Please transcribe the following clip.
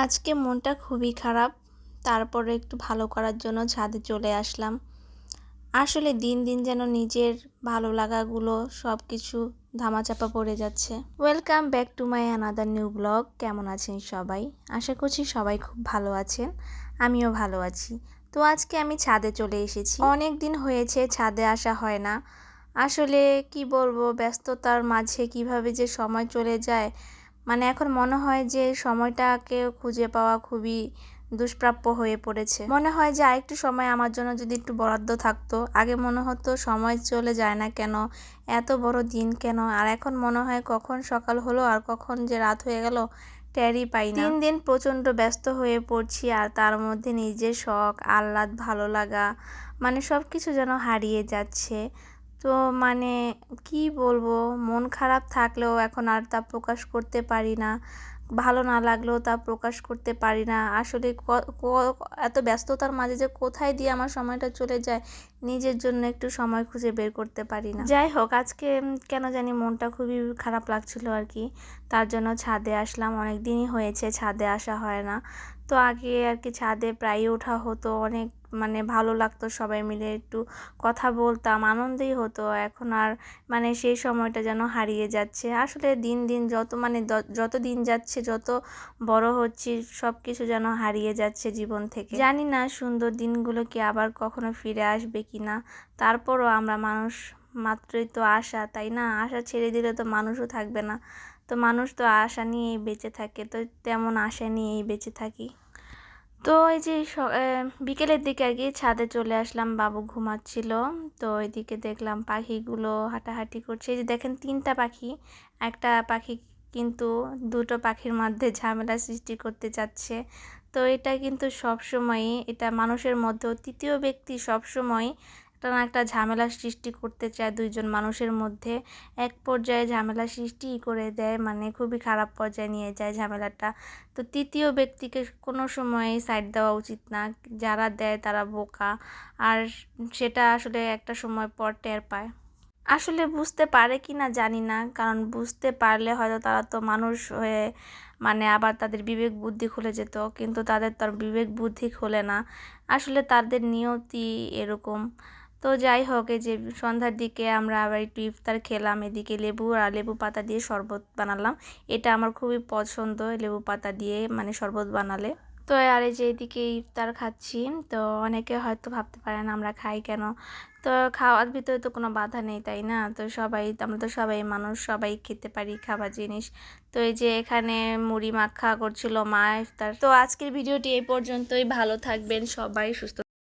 আজকে মনটা খুবই খারাপ। তারপরে একটু ভালো করার জন্য ছাদে চলে আসলাম। আসলে দিন, দিন যেন নিজের ভালো লাগাগুলো সবকিছু ধামাচাপা পড়ে যাচ্ছে। Welcome back to my another new blog. কেমন আছেন সবাই? আশা করছি সবাই খুব ভালো আছেন। আমিও ভালো আছি। তো আজকে আমি ছাদে চলে এসেছি। অনেক দিন হয়েছে ছাদে আসা হয় না। আসলে কি বলবো, ব্যস্ততার মাঝে কিভাবে যে সময় চলে যায়, মানে এখন মনে হয় যে সময়টাকে খুঁজে পাওয়া খুবই দুষ্প্রাপ্য হয়ে পড়েছে। মনে হয় যে আরেকটু সময় আমার জন্য যদি একটু বরাদ্দ থাকতো। আগে মনে হতো সময় চলে যায় না কেন, এত বড় দিন কেন, আর এখন মনে হয় কখন সকাল হলো আর কখন যে রাত হয়ে গেল টেরই পাই না। দিন দিন প্রচণ্ড ব্যস্ত হয়ে পড়ছি, আর তার মধ্যে নিজের শখ আহ্লাদ ভালো লাগা মানে সব কিছু যেন হারিয়ে যাচ্ছে। তো মানে কি বলবো, মন খারাপ থাকলেও এখন আর তা প্রকাশ করতে পারি না, ভালো না লাগলেও তা প্রকাশ করতে পারি না। আসলে এত ব্যস্ততার মাঝে যে কোথায় দিয়ে আমার সময়টা চলে যায়, নিজের জন্য একটু সময় খুঁজে বের করতে পারি না। যাই হোক, আজকে কেন জানি মনটা খুবই খারাপ লাগছিল আর কি, তার জন্য ছাদে আসলাম। অনেক দিনই হয়েছে ছাদে আসা হয় না। তো আগে আর কি ছাদে প্রায়ই ওঠা হতো, অনেক মানে ভালো লাগতো, সবাই মিলে একটু কথা বলতাম, আনন্দই হতো। এখন আর মানে সেই সময়টা যেন হারিয়ে যাচ্ছে। আসলে দিন দিন যত মানে যত দিন যাচ্ছে, যত বড় হচ্ছি, সব কিছু যেন হারিয়ে যাচ্ছে জীবন থেকে। জানি না সুন্দর দিনগুলো কি আবার কখনো ফিরে আসবে কি না। তারপরও আমরা মানুষ মাত্রই তো আশা, তাই না? আশা ছেড়ে দিলে তো মানুষও থাকবে না। তো মানুষ তো আশা নিয়েই বেঁচে থাকে, তো তেমন আশা নিয়েই বেঁচে থাকি। তো এই যে বিকেলের দিকে আর কি ছাদে চলে আসলাম, বাবু ঘুমাচ্ছিল। তো এদিকে দেখলাম পাখিগুলো হাঁটাহাঁটি করছে। এই যে দেখেন 3টা পাখি, একটা পাখি কিন্তু দুটো পাখির মধ্যে ঝামেলা সৃষ্টি করতে চাচ্ছে। তো এটা কিন্তু সবসময়ই, এটা মানুষের মধ্যেও তৃতীয় ব্যক্তি সবসময় একটা না একটা ঝামেলা সৃষ্টি করতে চায় দুইজন মানুষের মধ্যে। এক পর্যায়ে ঝামেলা সৃষ্টি করে দেয়, মানে খুবই খারাপ পর্যায়ে নিয়ে যায় ঝামেলাটা। তো তৃতীয় ব্যক্তিকে কোনো সময় সাইড দেওয়া উচিত না। যারা দেয় তারা বোকা, আর সেটা আসলে একটা সময় পর টের পায়। আসলে বুঝতে পারে কি না জানি না, কারণ বুঝতে পারলে হয়তো তারা তো মানুষ হয়ে মানে আবার তাদের বিবেক বুদ্ধি খুলে যেত, কিন্তু তাদের তো আর বিবেক বুদ্ধি খোলে না। আসলে তাদের নিয়তি এরকম। তো যাই হোক, এই যে সন্ধ্যার দিকে আমরা আবার একটু ইফতার খেলাম। এদিকে লেবু আর লেবু পাতা দিয়ে শরবত বানালাম। এটা আমার খুবই পছন্দ, লেবু পাতা দিয়ে মানে শরবত বানালে। তো আর এই যে এদিকে ইফতার খাচ্ছি। তো অনেকে হয়তো ভাবতে পারেন আমরা খাই কেন, তো খাওয়ার ভিতরে তো কোনো বাধা নেই, তাই না? তো আমরা তো সবাই মানুষ, সবাই খেতে পারি খাবার জিনিস। তো এই যে এখানে মুড়ি মাখা করছিল মা ইফতার। তো আজকের ভিডিওটি এই পর্যন্তই। ভালো থাকবেন সবাই, সুস্থ